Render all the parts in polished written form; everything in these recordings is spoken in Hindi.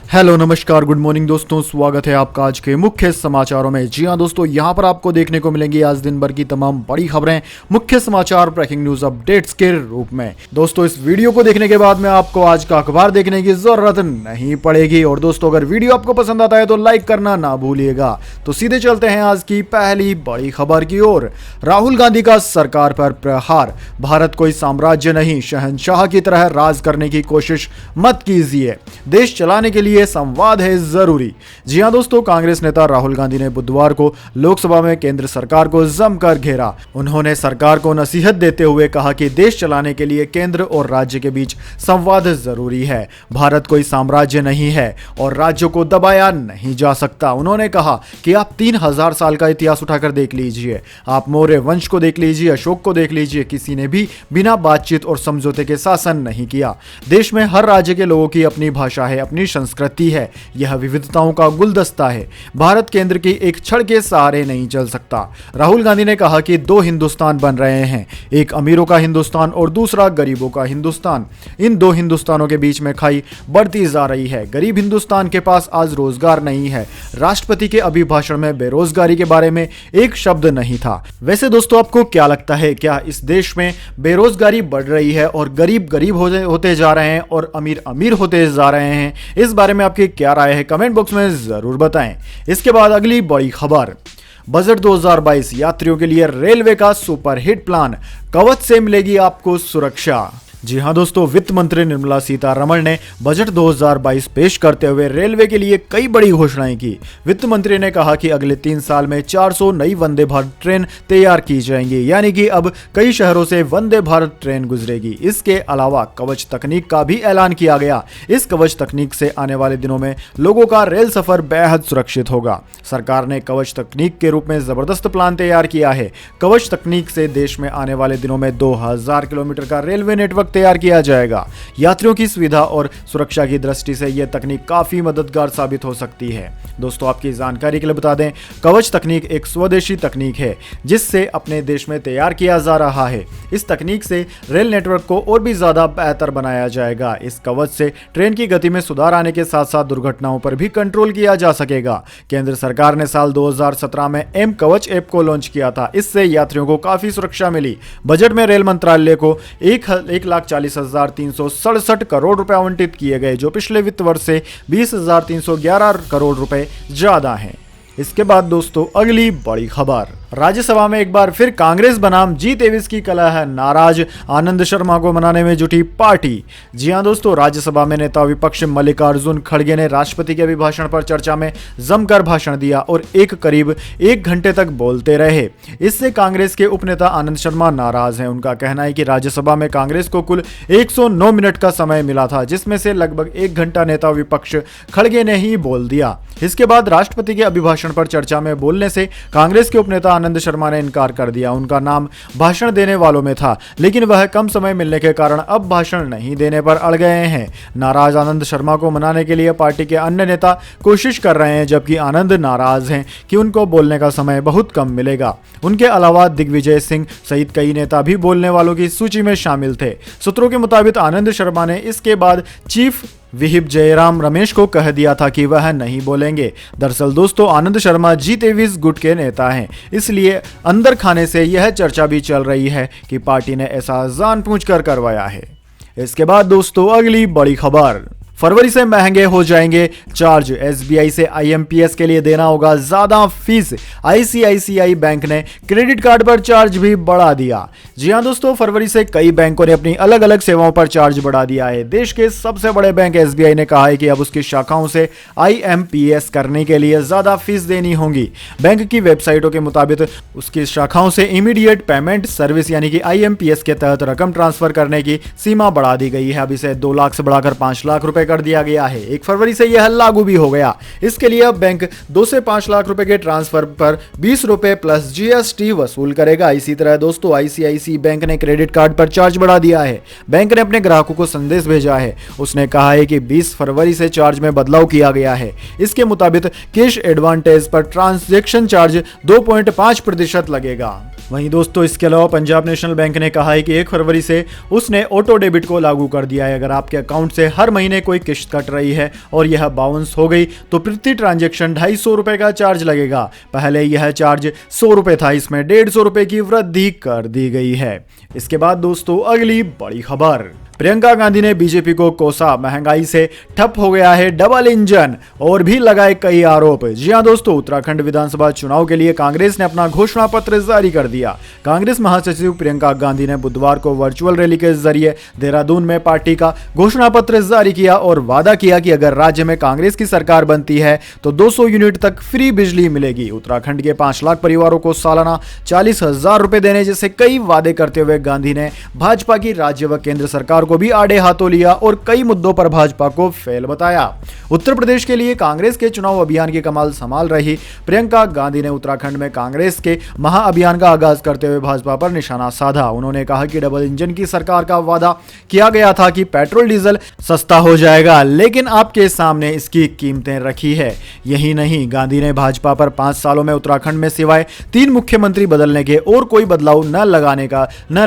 हेलो नमस्कार गुड मॉर्निंग दोस्तों, स्वागत है आपका आज के मुख्य समाचारों में। जी हां दोस्तों, यहां पर आपको देखने को मिलेंगी आज दिन भर की तमाम बड़ी खबरें, मुख्य समाचार, ब्रेकिंग न्यूज अपडेट्स के रूप में। दोस्तों इस वीडियो को देखने के बाद में आपको आज का अखबार देखने की जरूरत नहीं पड़ेगी। और दोस्तों अगर वीडियो आपको पसंद आता है तो लाइक करना ना भूलिएगा। तो सीधे चलते हैं आज की पहली बड़ी खबर की ओर। राहुल गांधी का सरकार पर प्रहार। भारत कोई साम्राज्य नहीं, शहंशाह की तरह राज करने की कोशिश मत कीजिए, देश चलाने के लिए संवाद है जरूरी। जी हां दोस्तों, कांग्रेस नेता राहुल गांधी ने बुधवार को लोकसभा में केंद्र सरकार को जमकर घेरा। उन्होंने सरकार को नसीहत देते हुए कहा कि देश चलाने के लिए केंद्र और राज्य के बीच संवाद जरूरी है। भारत कोई साम्राज्य नहीं है और राज्यों को दबाया नहीं जा सकता। उन्होंने कहा कि आप 3000 साल का इतिहास उठाकर देख लीजिए, आप मौर्य वंश को देख लीजिए, अशोक को देख लीजिए, किसी ने भी बिना बातचीत और समझौते के शासन नहीं किया। देश में हर राज्य के लोगों की अपनी भाषा है, अपनी संस्कृति है, यह विविधताओं का गुलदस्ता है। भारत केंद्र की एक छड़ के सहारे नहीं चल सकता। राहुल गांधी ने कहा कि दो हिंदुस्तान बन रहे हैं, एक अमीरों का हिंदुस्तान और दूसरा गरीबों का हिंदुस्तान। इन दो हिंदुस्तानों के बीच में खाई बढ़ती जा रही है। गरीब हिंदुस्तान के पास आज रोजगार नहीं है। राष्ट्रपति के अभिभाषण में बेरोजगारी के बारे में एक शब्द नहीं था। वैसे दोस्तों आपको क्या लगता है, क्या इस देश में बेरोजगारी बढ़ रही है और गरीब गरीब होते जा रहे हैं और अमीर अमीर होते जा रहे हैं? इस बारे में आपकी क्या राय है, कमेंट बॉक्स में जरूर बताएं। इसके बाद अगली बड़ी खबर। बजट 2022 यात्रियों के लिए रेलवे का सुपर हिट प्लान, कवच से मिलेगी आपको सुरक्षा। जी हां दोस्तों, वित्त मंत्री निर्मला सीतारमण ने बजट 2022 पेश करते हुए रेलवे के लिए कई बड़ी घोषणाएं की। वित्त मंत्री ने कहा कि अगले 3 साल में 400 नई वंदे भारत ट्रेन तैयार की जाएंगी, यानी कि अब कई शहरों से वंदे भारत ट्रेन गुजरेगी। इसके अलावा कवच तकनीक का भी ऐलान किया गया। इस कवच तकनीक से आने वाले दिनों में लोगों का रेल सफर बेहद सुरक्षित होगा। सरकार ने कवच तकनीक के रूप में जबरदस्त प्लान तैयार किया है। कवच तकनीक से देश में आने वाले दिनों में 2000 किलोमीटर का रेलवे नेटवर्क तैयार किया जाएगा। यात्रियों की सुविधा और सुरक्षा की दृष्टि से यह तकनीक काफी मददगार साबित हो सकती है। दोस्तों आपकी जानकारी के लिए बता दें, कवच तकनीक एक स्वदेशी तकनीक है जिससे अपने देश में तैयार किया जा रहा है। इस तकनीक से रेल नेटवर्क को और भी ज्यादा बेहतर बनाया जाएगा। इस कवच से ट्रेन की गति में सुधार आने के साथ साथ दुर्घटनाओं पर भी कंट्रोल किया जा सकेगा। केंद्र सरकार ने साल 2017 में एम कवच ऐप को लॉन्च किया था। इससे यात्रियों को काफी सुरक्षा मिली। बजट में रेल मंत्रालय को 1,40,367 करोड़ रुपए आवंटित किए गए, जो पिछले वित्त वर्ष से 20,311 करोड़ रुपए ज्यादा हैं। इसके बाद दोस्तों अगली बड़ी खबर। राज्यसभा में एक बार फिर कांग्रेस बनाम G23 की कला है नाराज, आनंद शर्मा को मनाने में जुटी पार्टी। जी हां दोस्तों, राज्यसभा में नेता विपक्ष मल्लिकार्जुन खड़गे ने राष्ट्रपति के अभिभाषण पर चर्चा में जमकर भाषण दिया और करीब 1 घंटे तक बोलते रहे। इससे कांग्रेस के उपनेता आनंद शर्मा नाराज हैं। उनका कहना है कि राज्यसभा में कांग्रेस को कुल 109 मिनट का समय मिला था, जिसमें से लगभग 1 घंटा नेता विपक्ष खड़गे ने ही बोल दिया। इसके बाद राष्ट्रपति के अभिभाषण पर चर्चा में बोलने से कांग्रेस के उपनेता आनंद शर्मा ने इनकार कर दिया। उनका नाम भाषण देने वालों में था, लेकिन वह कम समय मिलने के कारण अब भाषण नहीं देने पर अड़ गए हैं। नाराज आनंद शर्मा को मनाने के लिए पार्टी के अन्य नेता कोशिश कर रहे हैं, जबकि आनंद नाराज हैं कि उनको बोलने का समय बहुत कम मिलेगा। उनके अलावा दिग्विजय सिंह सहित कई नेता भी बोलने वालों की सूची में शामिल थे। सूत्रों के मुताबिक आनंद शर्मा ने इसके बाद चीफ विहिप जयराम रमेश को कह दिया था कि वह नहीं बोलेंगे। दरअसल दोस्तों आनंद शर्मा G23 गुट के नेता हैं, इसलिए अंदर खाने से यह चर्चा भी चल रही है कि पार्टी ने ऐसा जानबूझकर करवाया है। इसके बाद दोस्तों अगली बड़ी खबर। फरवरी से महंगे हो जाएंगे चार्ज, SBI से IMPS के लिए देना होगा ज्यादा फीस। ICICI बैंक ने क्रेडिट कार्ड पर चार्ज भी बढ़ा दिया। जी हां दोस्तों, फरवरी से कई बैंकों ने अपनी अलग अलग सेवाओं पर चार्ज बढ़ा दिया है। देश के सबसे बड़े बैंक SBI ने कहा है कि अब उसकी शाखाओं से IMPS करने के लिए ज्यादा फीस देनी होगी। बैंक की वेबसाइटों के मुताबिक उसकी शाखाओं से इमीडिएट पेमेंट सर्विस यानी कि IMPS के तहत रकम ट्रांसफर करने की सीमा बढ़ा दी गई है। अब इसे 2 लाख से बढ़ाकर 5 लाख रुपए कर दिया गया है। 1 फरवरी से यह लागू भी हो गया। इसके लिए अब बैंक 2 से 5 लाख रुपए के ट्रांसफर पर 20 रुपए प्लस GST वसूल करेगा। इसी तरह दोस्तों ICICI बैंक ने क्रेडिट कार्ड पर चार्ज बढ़ा दिया है। बैंक ने अपने ग्राहकों को संदेश भेजा है। उसने कहा है कि 20 फरवरी से चार्ज में बदलाव किया गया है। इसके मुताबिक कैश एडवांटेज पर ट्रांजैक्शन चार्ज 2.5% लगेगा। वहीं दोस्तों इसके अलावा पंजाब नेशनल बैंक ने कहा है कि 1 फरवरी से उसने ऑटो डेबिट को लागू कर दिया है। अगर आपके अकाउंट से हर महीने कोई किश्त कट रही है और यह बाउंस हो गई तो प्रति ट्रांजैक्शन 250 रुपए का चार्ज लगेगा। पहले यह चार्ज 100 रुपए था, इसमें 150 रुपए की वृद्धि कर दी गई है। इसके बाद दोस्तों अगली बड़ी खबर, प्रियंका गांधी ने बीजेपी को कोसा, महंगाई से ठप हो गया है डबल इंजन, और भी लगाए कई आरोप। जी हां दोस्तों, उत्तराखंड विधानसभा चुनाव के लिए कांग्रेस ने अपना घोषणा पत्र जारी कर दिया। कांग्रेस महासचिव प्रियंका गांधी ने बुधवार को वर्चुअल रैली के जरिए देहरादून में पार्टी का घोषणा पत्र जारी किया और वादा किया कि अगर राज्य में कांग्रेस की सरकार बनती है तो 200 यूनिट तक फ्री बिजली मिलेगी। उत्तराखंड के 5 लाख परिवारों को सालाना 40,000 रुपए देने जैसे कई वादे करते हुए गांधी ने भाजपा की राज्य व केंद्र सरकार को भी आड़े हाथों लिया और कई मुद्दों पर भाजपा को फेल बताया। उत्तर प्रदेश के लिए कांग्रेस के चुनाव अभियान की कमान संभाल रही प्रियंका गांधी ने उत्तराखंड में कांग्रेस के महाअभियान का आगाज करते हुए भाजपा पर निशाना साधा। उन्होंने कहा कि डबल इंजन की सरकार का वादा किया गया था कि पेट्रोल डीजल सस्ता हो जाएगा, लेकिन आपके सामने इसकी कीमतें रखी है। यही नहीं, गांधी ने भाजपा पर 5 सालों में उत्तराखंड में सिवाय 3 मुख्यमंत्री बदलने के और कोई बदलाव न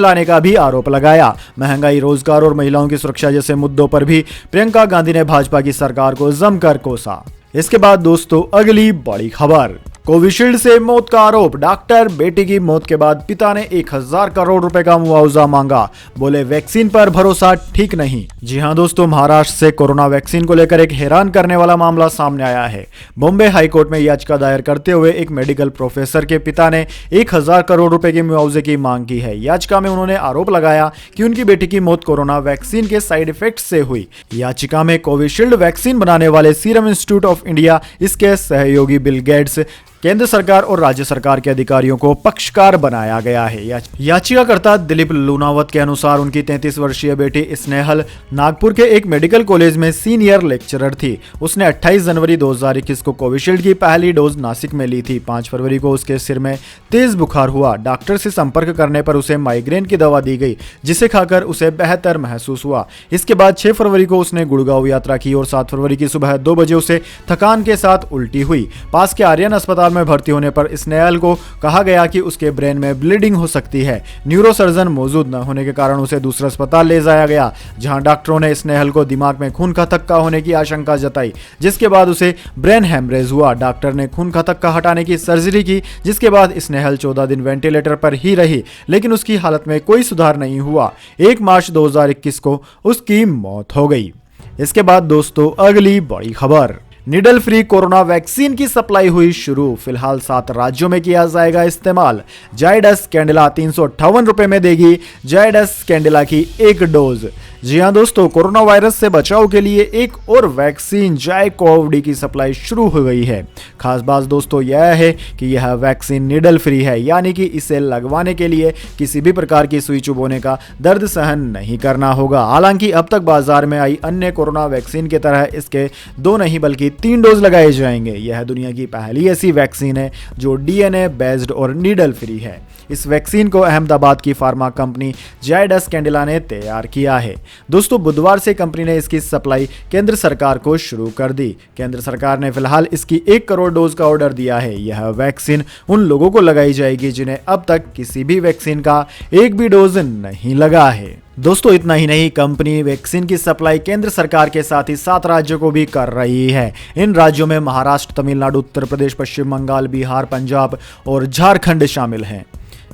लाने का भी आरोप लगाया। महंगाई, रोजगार और महिलाओं की सुरक्षा जैसे मुद्दों पर भी प्रियंका गांधी ने भाजपा की सरकार को जमकर कोसा। इसके बाद दोस्तों अगली बड़ी खबर, कोविशील्ड से मौत का आरोप, डॉक्टर बेटी की मौत के बाद पिता ने 1000 करोड़ रुपए का मुआवजा मांगा, बोले वैक्सीन पर भरोसा ठीक नहीं। जी हां दोस्तों, महाराष्ट्र से कोरोना वैक्सीन को लेकर एक हैरान करने वाला मामला सामने आया है। बॉम्बे हाईकोर्ट में याचिका दायर करते हुए एक मेडिकल प्रोफेसर के पिता ने 1000 करोड़ रुपए के मुआवजे की मांग की है। याचिका में उन्होंने आरोप लगाया कि उनकी बेटी की मौत कोरोना वैक्सीन के साइड इफेक्ट से हुई। याचिका में कोविशील्ड वैक्सीन बनाने वाले सीरम इंस्टीट्यूट ऑफ इंडिया, इसके सहयोगी बिल गेट्स, केंद्र सरकार और राज्य सरकार के अधिकारियों को पक्षकार बनाया गया है। याचिकाकर्ता दिलीप लूनावत के अनुसार उनकी 33 वर्षीय बेटी स्नेहल नागपुर के एक मेडिकल कॉलेज में सीनियर लेक्चरर थी। उसने 28 जनवरी 2021 को कोविशील्ड की पहली डोज नासिक में ली थी। 5 फरवरी को उसके सिर में तेज बुखार हुआ। डॉक्टर से संपर्क करने पर उसे माइग्रेन की दवा दी गई, जिसे खाकर उसे बेहतर महसूस हुआ। इसके बाद 6 फरवरी को उसने गुड़गांव यात्रा की और 7 फरवरी की सुबह 2 बजे उसे थकान के साथ उल्टी हुई। पास के आर्यन अस्पताल में भर्ती होने पर स्नेहल को कहा गया कि उसके ब्रेन में ब्लीडिंग हो सकती है। न्यूरोसर्जन मौजूद न होने के कारण उसे दूसरा अस्पताल ले जाया गया, जहां डॉक्टरों ने स्नेहल को दिमाग में खून का थक्का होने की आशंका जताई, जिसके बाद उसे ब्रेन हेमरेज हुआ। डॉक्टर ने खून का थक्का हटाने की सर्जरी की, जिसके बाद स्नेहल 14 दिन वेंटिलेटर पर ही रही, लेकिन उसकी हालत में कोई सुधार नहीं हुआ। 1 मार्च 2021 को उसकी मौत हो गई। इसके बाद दोस्तों अगली बड़ी खबर, निडल फ्री कोरोना वैक्सीन की सप्लाई हुई शुरू, फिलहाल 7 राज्यों में किया जाएगा इस्तेमाल। जायडस कैडिला 358 रुपए में देगी जायडस कैडिला की 1 डोज। जी हां दोस्तों, कोरोना वायरस से बचाव के लिए एक और वैक्सीन जायकोव-डी की सप्लाई शुरू हो गई है। खास बात दोस्तों यह है कि यह वैक्सीन निडल फ्री है, यानी कि इसे लगवाने के लिए किसी भी प्रकार की सुई चुभोने का दर्द सहन नहीं करना होगा। हालांकि अब तक बाजार में आई अन्य कोरोना वैक्सीन की तरह इसके 2 नहीं बल्कि 3 डोज लगाए जाएंगे। यह दुनिया की पहली ऐसी वैक्सीन है जो डीएनए बेस्ड और नीडल फ्री है। इस वैक्सीन को अहमदाबाद की फार्मा कंपनी जायडस कैडिला ने तैयार किया है। दोस्तों बुधवार से कंपनी ने इसकी सप्लाई केंद्र सरकार को शुरू कर दी। केंद्र सरकार ने फिलहाल इसकी 1 करोड़ डोज का ऑर्डर दिया है। यह वैक्सीन उन लोगों को लगाई जाएगी जिन्हें अब तक किसी भी वैक्सीन का एक भी डोज नहीं लगा है। दोस्तों इतना ही नहीं, कंपनी वैक्सीन की सप्लाई केंद्र सरकार के साथ ही 7 राज्यों को भी कर रही है। इन राज्यों में महाराष्ट्र, तमिलनाडु, उत्तर प्रदेश, पश्चिम बंगाल, बिहार, पंजाब और झारखंड शामिल हैं।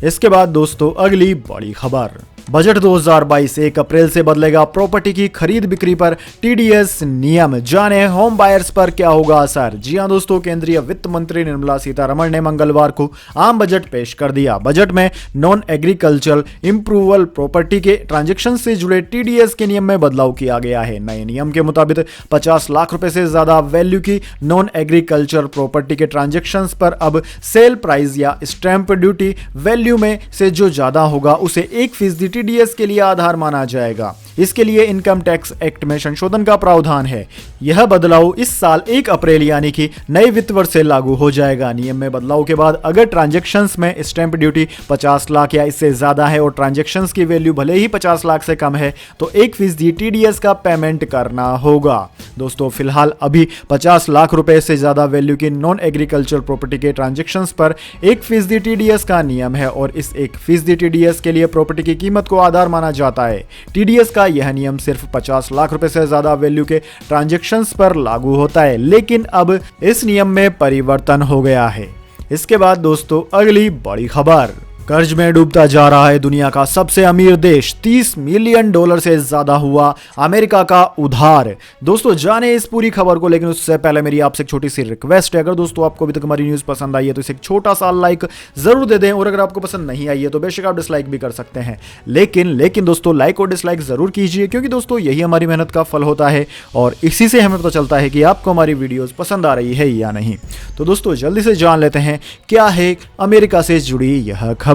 इसके बाद दोस्तों अगली बड़ी खबर, बजट 2022 1 अप्रैल से बदलेगा प्रॉपर्टी की खरीद बिक्री पर टीडीएस नियम, जाने होम बायर्स पर क्या होगा असर। जी हां दोस्तों, केंद्रीय वित्त मंत्री निर्मला सीतारमण ने मंगलवार को आम बजट पेश कर दिया। बजट में नॉन एग्रीकल्चरल इंप्रूवल प्रॉपर्टी के ट्रांजैक्शन से जुड़े टीडीएस के नियम में बदलाव किया गया है। नए नियम के मुताबिक 50 लाख रुपए से ज्यादा वैल्यू की नॉन एग्रीकल्चरल प्रॉपर्टी के ट्रांजैक्शंस पर अब सेल प्राइस या स्टैंप ड्यूटी वैल्यू में से जो ज्यादा होगा उसे 1% टीडीएस के लिए आधार माना जाएगा। इसके लिए इनकम टैक्स एक्ट में संशोधन का प्रावधान है। यह बदलाव इस साल 1 अप्रैल यानी कि नए वित्त वर्ष से लागू हो जाएगा। नियम में बदलाव के बाद अगर ट्रांजैक्शंस में स्टैंप ड्यूटी 50 लाख या इससे ज्यादा है और ट्रांजैक्शंस की वैल्यू भले ही 50 लाख से कम है तो 1% टीडीएस का पेमेंट करना होगा। दोस्तों फिलहाल अभी 50 लाख रुपए से ज्यादा वैल्यू की नॉन एग्रीकल्चर प्रॉपर्टी के ट्रांजैक्शंस पर 1% टीडीएस का नियम है और इस 1% टीडीएस के लिए प्रॉपर्टी की कीमत को आधार माना जाता है। टीडीएस का यह नियम सिर्फ 50 लाख रुपए से ज्यादा वैल्यू के ट्रांजैक्शंस पर लागू होता है, लेकिन अब इस नियम में परिवर्तन हो गया है। इसके बाद दोस्तों अगली बड़ी खबर, कर्ज में डूबता जा रहा है दुनिया का सबसे अमीर देश, $30 मिलियन से ज्यादा हुआ अमेरिका का उधार। दोस्तों जाने इस पूरी खबर को, लेकिन उससे पहले मेरी आपसे एक छोटी सी रिक्वेस्ट है, अगर दोस्तों आपको अभी तक हमारी न्यूज पसंद आई है तो इसे एक छोटा सा लाइक जरूर दे दें और अगर आपको पसंद नहीं आई है तो बेशक आप डिसलाइक भी कर सकते हैं, लेकिन दोस्तों लाइक और डिसलाइक जरूर कीजिए क्योंकि दोस्तों यही हमारी मेहनत का फल होता है और इसी से हमें पता चलता है कि आपको हमारी वीडियोस पसंद आ रही है या नहीं। तो दोस्तों जल्दी से जान लेते हैं क्या है अमेरिका से जुड़ी यह खबर।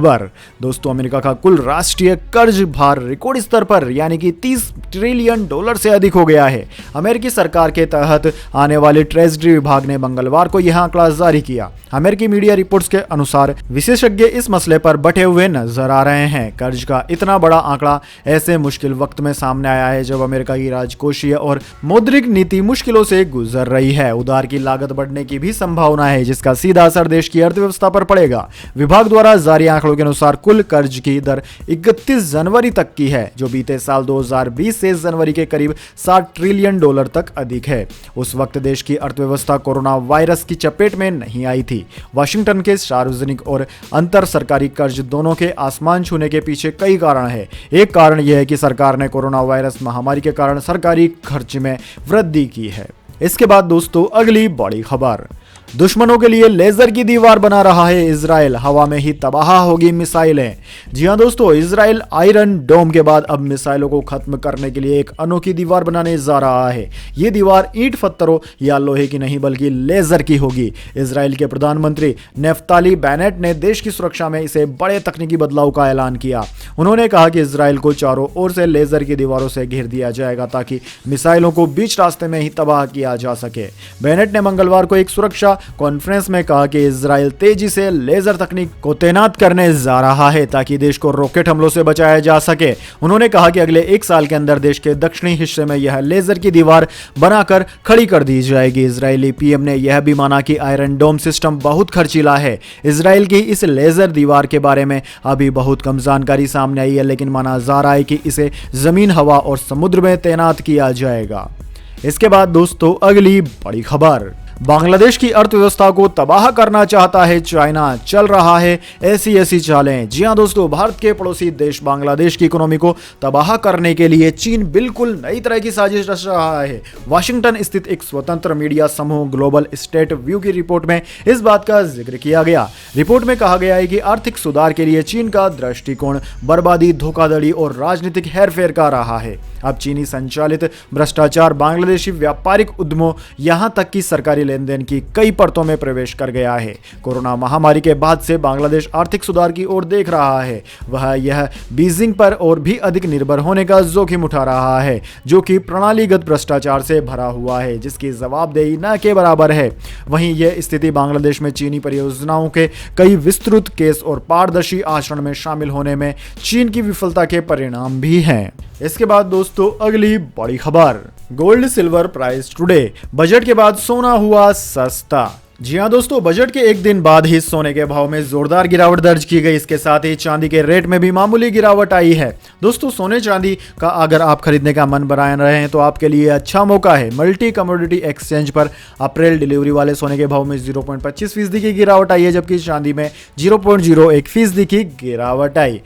दोस्तों अमेरिका का कुल राष्ट्रीय कर्ज भार रिकॉर्ड स्तर पर यानी कि $30 ट्रिलियन से अधिक हो गया है। अमेरिकी सरकार के तहत आने वाले ट्रेजरी विभाग ने मंगलवार को यह आंकड़ा जारी किया। अमेरिकी मीडिया रिपोर्ट्स के अनुसार विशेषज्ञ इस मसले पर बटे हुए नजर आ रहे हैं। कर्ज का इतना बड़ा आंकड़ा ऐसे मुश्किल वक्त में सामने आया है जब अमेरिका की राजकोषीय और मौद्रिक नीति मुश्किलों से गुजर रही है। उधार की लागत बढ़ने की भी संभावना है जिसका सीधा असर देश की अर्थव्यवस्था पर पड़ेगा। विभाग द्वारा जारी आंकड़ों के अनुसार कुल कर्ज की दर 31 जनवरी तक की है जो बीते साल 2020 से जनवरी के करीब $60 ट्रिलियन तक अधिक है। उस वक्त देश की अर्थव्यवस्था कोरोना वायरस की चपेट में नहीं आई थी। वाशिंगटन के सार्वजनिक और अंतर सरकारी कर्ज दोनों के आसमान छूने के पीछे कई कारण है। एक कारण यह है कि सरकार ने कोरोना वायरस महामारी के कारण सरकारी खर्च में वृद्धि की है। इसके बाद दोस्तों अगली बड़ी खबर, दुश्मनों के लिए लेजर की दीवार बना रहा है इजराइल, हवा में ही तबाह होगी मिसाइलें। जी हां दोस्तों, इजराइल आयरन डोम के बाद अब मिसाइलों को खत्म करने के लिए एक अनोखी दीवार बनाने जा रहा है। ये दीवार ईंट पत्थरों या लोहे की नहीं बल्कि लेजर की होगी। इजराइल के प्रधानमंत्री नेफ्ताली बेनेट ने देश की सुरक्षा में इसे बड़े तकनीकी बदलाव का ऐलान किया। उन्होंने कहा कि इजराइल को चारों ओर से लेजर की दीवारों से घेर दिया जाएगा ताकि मिसाइलों को बीच रास्ते में ही तबाह किया जा सके। बेनेट ने मंगलवार को एक सुरक्षा कॉन्फ्रेंस में कहा कि इजराइल तेजी से लेजर तकनीक को तैनात करने जा रहा है ताकि देश को रॉकेट हमलों से बचाया जा सके। उन्होंने कहा कि अगले 1 साल के अंदर देश के दक्षिणी हिस्से में यह लेजर की दीवार बनाकर खड़ी कर दी जाएगी। इजरायली पीएम ने यह भी माना कि आयरन डोम सिस्टम बहुत खर्चीला है। इजराइल की इस लेजर दीवार के बारे में अभी बहुत कम जानकारी सामने आई है, लेकिन माना जा रहा है कि इसे जमीन, हवा और समुद्र में तैनात किया जाएगा। इसके बाद दोस्तों अगली बड़ी खबर, बांग्लादेश की अर्थव्यवस्था को तबाह करना चाहता है चाइना, चल रहा है ऐसी चालें। जी हां दोस्तों, भारत के पड़ोसी देश बांग्लादेश की इकोनॉमी को तबाह करने के लिए चीन बिल्कुल नई तरह की साजिश रच रहा है। वाशिंगटन स्थित एक स्वतंत्र मीडिया समूह ग्लोबल स्टेट व्यू की रिपोर्ट में इस बात का जिक्र किया गया। रिपोर्ट में कहा गया है कि आर्थिक सुधार के लिए चीन का दृष्टिकोण बर्बादी, धोखाधड़ी और राजनीतिक हेरफेर का रहा है। अब चीनी संचालित भ्रष्टाचार बांग्लादेशी व्यापारिक उद्यमों यहां तक कि सरकारी लेन देन की कई परतों में प्रवेश कर गया है। कोरोना महामारी के बाद से बांग्लादेश आर्थिक सुधार की ओर देख रहा है। वह यह बीजिंग पर और भी अधिक निर्भर होने का जोखिम उठा रहा है जो कि प्रणालीगत भ्रष्टाचार से भरा हुआ है जिसकी जवाबदेही न के बराबर है। वहीं यह स्थिति बांग्लादेश में चीनी परियोजनाओं के कई विस्तृत केस और पारदर्शी आचरण में शामिल होने में चीन की विफलता के परिणाम भी हैं। इसके बाद दोस्तों अगली बड़ी खबर, gold silver price today, budget के बाद सोना हुआ सस्ता। जी हां दोस्तों, बजट के एक दिन बाद ही सोने के भाव में जोरदार गिरावट दर्ज की गई। इसके साथ ही चांदी के रेट में भी मामूली गिरावट आई है। दोस्तों सोने चांदी का अगर आप खरीदने का मन बना रहे हैं तो आपके लिए अच्छा मौका है। मल्टी कमोडिटी एक्सचेंज पर अप्रैल डिलीवरी वाले सोने के भाव में 0.25% की गिरावट आई है जबकि चांदी में 0.01% की गिरावट आई।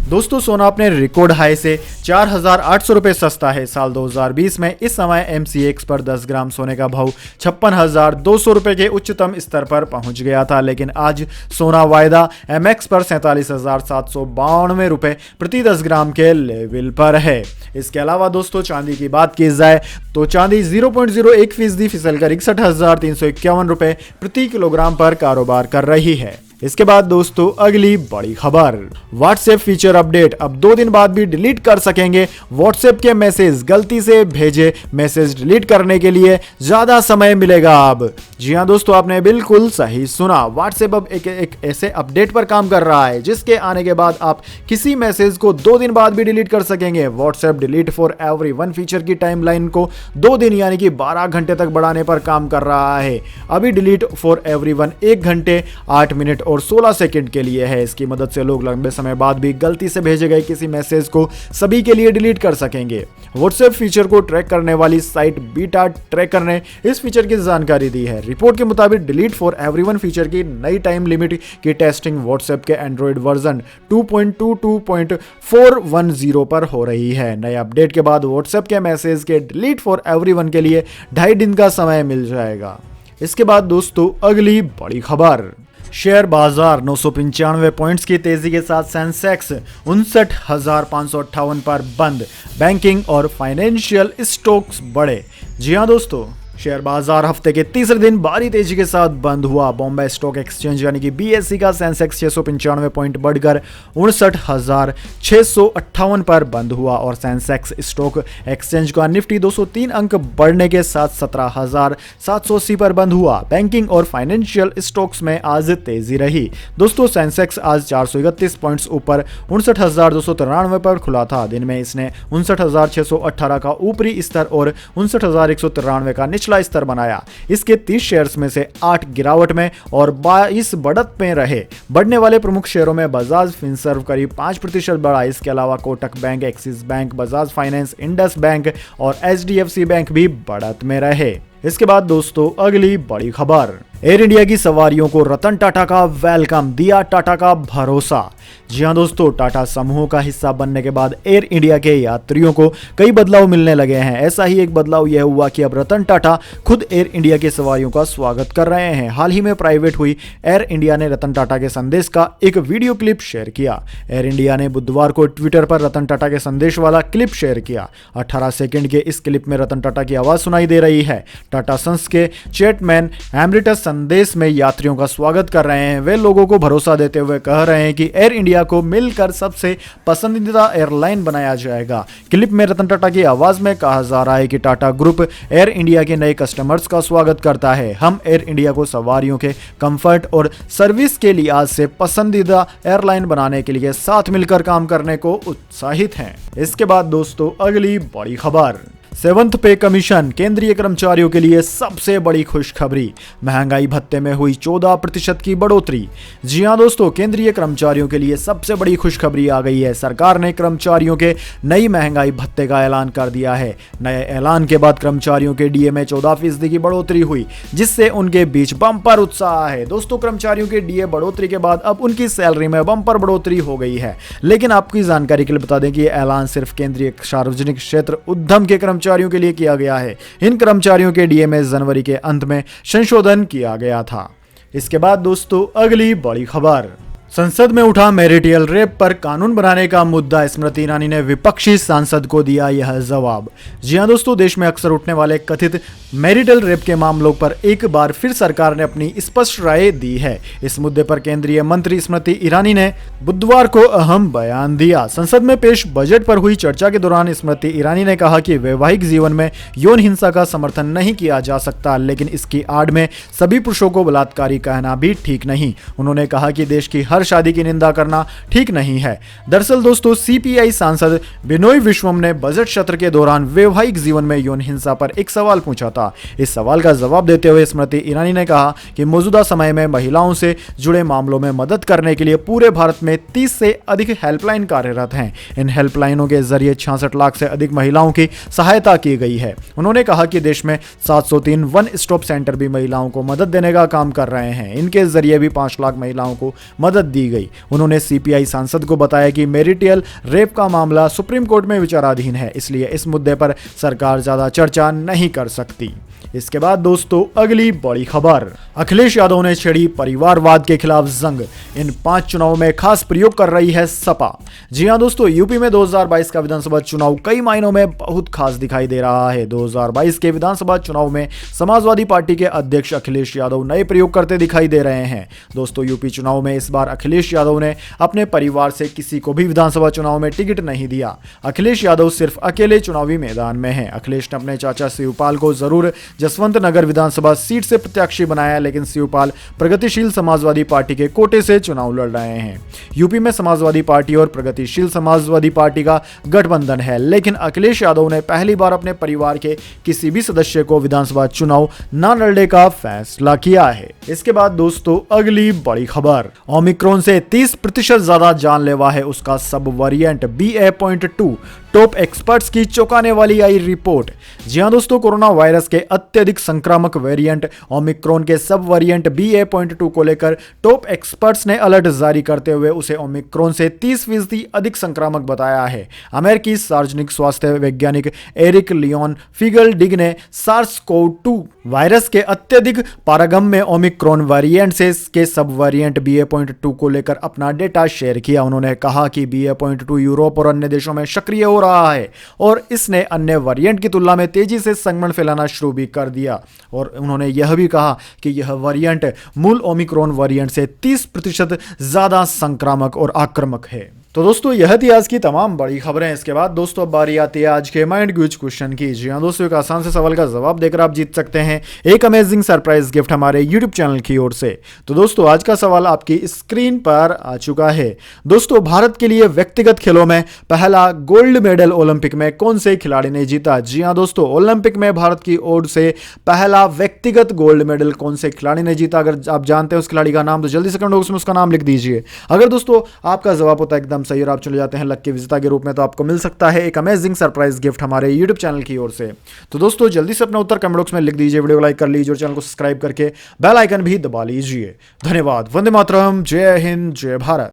दोस्तों सोना अपने रिकॉर्ड हाई से 4,800 रुपये सस्ता है। साल 2020 में इस समय MCX पर 10 ग्राम सोने का भाव 56,200 रुपये के उच्चतम स्तर पर पहुंच गया था, लेकिन आज सोना वायदा MX पर 47,792 रुपये प्रति 10 ग्राम के लेवल पर है। इसके अलावा दोस्तों चांदी की बात की जाए तो चांदी 0.01% फिसलकर 61,351 रुपये प्रति किलोग्राम पर कारोबार कर रही है। इसके बाद दोस्तों अगली बड़ी खबर, व्हाट्सएप फीचर अपडेट। अब 2 दिन बाद भी डिलीट कर सकेंगे व्हाट्सएप के मैसेज। गलती से भेजे मैसेज डिलीट करने के लिए ज्यादा समय मिलेगा अब। जी हाँ दोस्तों, आपने बिल्कुल सही सुना। व्हाट्सएप अब एक ऐसे अपडेट पर काम कर रहा है जिसके आने के बाद आप किसी मैसेज को 2 दिन बाद भी डिलीट कर सकेंगे। WhatsApp delete for everyone feature की टाइमलाइन को 2 दिन यानी कि 12 घंटे तक बढ़ाने पर काम कर रहा है। अभी डिलीट फॉर एवरीवन 1 घंटे 8 मिनट और 16 सेकंड के लिए है। इसकी मदद से लोग लंबे समय बाद भी गलती से भेजे गए किसी मैसेज को सभी के लिए डिलीट कर सकेंगे। व्हाट्सएप फीचर को ट्रैक करने वाली साइट बीटा ट्रैकर ने इस फीचर की जानकारी दी है। रिपोर्ट के मुताबिक डिलीट फॉर एवरीवन फीचर की नई टाइम लिमिट की टेस्टिंग व्हाट्सएप के एंड्रॉइड वर्जन 2.22.410 पर हो रही है। नए अपडेट के बाद व्हाट्सएप के मैसेज के डिलीट फॉर एवरीवन के लिए 2.5 दिन का समय मिल जाएगा। इसके बाद दोस्तों अगली बड़ी खबर, शेयर बाजार 995 पॉइंट्स की तेजी के साथ सेंसेक्स 59,558 पर बंद। बैंकिंग और फाइनेंशियल स्टॉक्स बढ़े। जी हां दोस्तों, शेयर बाजार हफ्ते के तीसरे दिन भारी तेजी के साथ बंद हुआ। बॉम्बे स्टॉक एक्सचेंज यानी कि बीएसई का सेंसेक्स 695 पॉइंट बढ़कर 59,658 पर बंद हुआ और सेंसेक्स स्टॉक एक्सचेंज का निफ्टी 203 अंक बढ़ने के साथ 17,780 पर बंद हुआ। बैंकिंग और फाइनेंशियल स्टॉक्स में आज तेजी रही। दोस्तों, सेंसेक्स आज 431 पॉइंट्स ऊपर 59,293 पर खुला था। दिन में इसने 59,618 का ऊपरी स्तर और 59,193 का निचला स्तर बनाया। इसके 30 शेयर्स में से 8 गिरावट में और 22 बढ़त में रहे। बढ़ने वाले प्रमुख शेयरों में बजाज फिनसर्व करीब 5% बढ़ा। इसके अलावा Kotak bank, axis bank, Bajaj finance, Indus bank और एचडीएफसी बैंक भी बढ़त में रहे। इसके बाद दोस्तों अगली बड़ी खबर, एयर इंडिया की सवारियों को रतन टाटा का वेलकम, दिया टाटा का भरोसा। जी हां दोस्तों, टाटा समूह का हिस्सा बनने के बाद एयर इंडिया के यात्रियों को कई बदलाव मिलने लगे हैं। ऐसा ही एक बदलाव यह हुआ कि अब रतन टाटा खुद एयर इंडिया की सवारियों का स्वागत कर रहे हैं। हाल ही में प्राइवेट हुई एयर इंडिया ने रतन टाटा के संदेश का एक वीडियो क्लिप शेयर किया। एयर इंडिया ने बुधवार को ट्विटर पर रतन टाटा के संदेश वाला क्लिप शेयर किया। 18 सेकंड के इस क्लिप में रतन टाटा की आवाज सुनाई दे रही है। टाटा सन्स के चेयरमैन एमरिटस संदेश में यात्रियों का स्वागत कर रहे हैं। वे लोगों को भरोसा देते हुए कह रहे हैं कि एयर इंडिया को मिलकर सबसे पसंदीदा एयरलाइन बनाया जाएगा। क्लिप में रतन टाटा की आवाज में कहा जा रहा है कि टाटा ग्रुप एयर इंडिया के नए कस्टमर्स का स्वागत करता है। हम एयर इंडिया को सवारियों के कंफर्ट और सर्विस के लिहाज से पसंदीदा एयरलाइन बनाने के लिए साथ मिलकर काम करने को उत्साहित हैं। इसके बाद दोस्तों अगली बड़ी खबर, 7th पे कमीशन, केंद्रीय कर्मचारियों के लिए सबसे बड़ी खुशखबरी। महंगाई भत्ते में हुई 14% की बढ़ोतरी। जी हां दोस्तों, केंद्रीय कर्मचारियों के लिए सबसे बड़ी खुशखबरी आ गई है। सरकार ने कर्मचारियों के नई महंगाई भत्ते का ऐलान कर दिया है। नए ऐलान के बाद कर्मचारियों के डीए में 14% की बढ़ोतरी हुई, जिससे उनके बीच बम्पर उत्साह है। दोस्तों, कर्मचारियों के डीए बढ़ोतरी के बाद अब उनकी सैलरी में बम्पर बढ़ोतरी हो गई है। लेकिन आपकी जानकारी के लिए बता दें कि यह ऐलान सिर्फ केंद्रीय सार्वजनिक क्षेत्र उद्यम के कर्मचारियों के लिए किया गया है। इन कर्मचारियों के डीए में जनवरी के अंत में संशोधन किया गया था। इसके बाद दोस्तों अगली बड़ी खबर, संसद में उठा मैरिटल रेप पर कानून बनाने का मुद्दा। स्मृति ईरानी ने विपक्षी सांसद को दिया यह जवाब। जी हां दोस्तों, देश में अक्सर उठने वाले कथित मैरिटल रेप के मामलों पर एक बार फिर सरकार ने अपनी स्पष्ट राय दी है। इस मुद्दे पर केंद्रीय मंत्री स्मृति ईरानी ने बुधवार को अहम बयान दिया। संसद में पेश बजट पर हुई चर्चा के दौरान स्मृति ईरानी ने कहा कि वैवाहिक जीवन में यौन हिंसा का समर्थन नहीं किया जा सकता, लेकिन इसकी आड़ में सभी पुरुषों को बलात्कारी कहना भी ठीक नहीं। उन्होंने कहा कि देश की हर शादी की निंदा करना ठीक नहीं है। दरअसल दोस्तों, सीपीआई सांसद बिनोय विश्वम ने बजट सत्र के दौरान वैवाहिक जीवन में यौन हिंसा पर एक सवाल पूछा था। इस सवाल का जवाब देते हुए स्मृति ईरानी ने कहा कि मौजूदा समय में महिलाओं से जुड़े मामलों में मदद करने के लिए पूरे भारत में 30 से अधिक हेल्पलाइन कार्यरत हैं। इन हेल्पलाइनों के जरिए 66 लाख से अधिक महिलाओं की सहायता की गई है। उन्होंने कहा कि देश में 703 वन स्टॉप सेंटर भी महिलाओं को मदद देने का काम कर रहे हैं। इनके जरिए भी 5 लाख महिलाओं को मदद दी गई। उन्होंने सीपीआई सांसद को बताया कि मैरिटल रेप का मामला सुप्रीम कोर्ट में विचाराधीन है, इसलिए इस मुद्दे पर सरकार ज्यादा चर्चा नहीं कर सकती। इसके बाद दोस्तों अगली बड़ी खबर, अखिलेश यादव ने छेड़ी परिवारवाद के खिलाफ जंग, इन 5 चुनाव में खास प्रयोग कर रही है सपा। जी हां दोस्तों, यूपी में 2022 का विधानसभा चुनाव कई मायनों में बहुत खास दिखाई दे रहा है। 2022 के विधानसभा चुनाव में समाजवादी पार्टी के अध्यक्ष अखिलेश यादव नए प्रयोग करते दिखाई दे रहे हैं। दोस्तों यूपी चुनाव में इस बार अखिलेश यादव ने अपने परिवार से किसी को भी विधानसभा चुनाव में टिकट नहीं दिया। अखिलेश यादव सिर्फ अकेले चुनावी मैदान में हैं। अखिलेश ने अपने चाचा शिवपाल को जरूर जसवंत नगर विधानसभा सीट से प्रत्याशी बनाया, लेकिन शिवपाल प्रगतिशील समाजवादी पार्टी के कोटे से चुनाव लड़ रहे हैं। यूपी में समाजवादी पार्टी और प्रगतिशील समाजवादी पार्टी का गठबंधन है, लेकिन अखिलेश यादव ने पहली बार अपने परिवार के किसी भी सदस्य को विधानसभा चुनाव न लड़ने का फैसला किया है। इसके बाद दोस्तों अगली बड़ी खबर, ओमिक्रॉन से 30% ज्यादा जानलेवा है उसका सब वेरिएंट BA.2, टॉप एक्सपर्ट्स की चौंकाने वाली आई रिपोर्ट। जी हां दोस्तों, कोरोना वायरस के अत्यधिक संक्रामक वेरिएंट ओमिक्रॉन के सब वेरिएंट BA.2 को लेकर टॉप एक्सपर्ट्स ने अलर्ट जारी करते हुए उसे ओमिक्रॉन से 30% अधिक संक्रामक बताया है। अमेरिकी सार्वजनिक स्वास्थ्य वैज्ञानिक एरिक लियोन फिगलडिग ने SARS-CoV-2 वायरस के अत्यधिक पारगम्य ओमिक्रॉन वेरिएंट से के सब वेरिएंट BA.2 को लेकर अपना डेटा शेयर किया। उन्होंने कहा कि BA.2 यूरोप और अन्य देशों में सक्रिय हो रहा है और इसने अन्य वेरिएंट की तुलना में तेजी से संक्रमण फैलाना शुरू भी कर दिया। और उन्होंने यह भी कहा कि यह वेरिएंट मूल ओमिक्रॉन वेरिएंट से 30% ज्यादा संक्रामक और आक्रामक है। तो दोस्तों यह थी आज की तमाम बड़ी खबरें। इसके बाद दोस्तों अब बारी आती है आज के माइंड क्विज क्वेश्चन की। जी हां दोस्तों, एक आसान से सवाल का जवाब देकर आप जीत सकते हैं एक अमेजिंग सरप्राइज गिफ्ट हमारे यूट्यूब चैनल की ओर से। तो दोस्तों आज का सवाल आपकी स्क्रीन पर आ चुका है। दोस्तों भारत के लिए व्यक्तिगत खेलों में पहला गोल्ड मेडल ओलंपिक में कौन से खिलाड़ी ने जीता? जी हां दोस्तों, ओलंपिक में भारत की ओर से पहला व्यक्तिगत गोल्ड मेडल कौन से खिलाड़ी ने जीता? अगर आप जानते हैं उस खिलाड़ी का नाम तो जल्दी से कमेंट बॉक्स में उसका नाम लिख दीजिए। अगर दोस्तों आपका जवाब होता है एकदम सही और आप चले जाते हैं लकी विजेता के रूप में, तो आपको मिल सकता है एक अमेजिंग सरप्राइज गिफ्ट हमारे YouTube चैनल की ओर से। तो दोस्तों जल्दी से अपना उत्तर कमेंट बॉक्स में लिख दीजिए, वीडियो को लाइक कर लीजिए और चैनल को सब्सक्राइब करके बेल आइकन भी दबा लीजिए। धन्यवाद। वंदे मातरम। जय हिंद, जय भारत।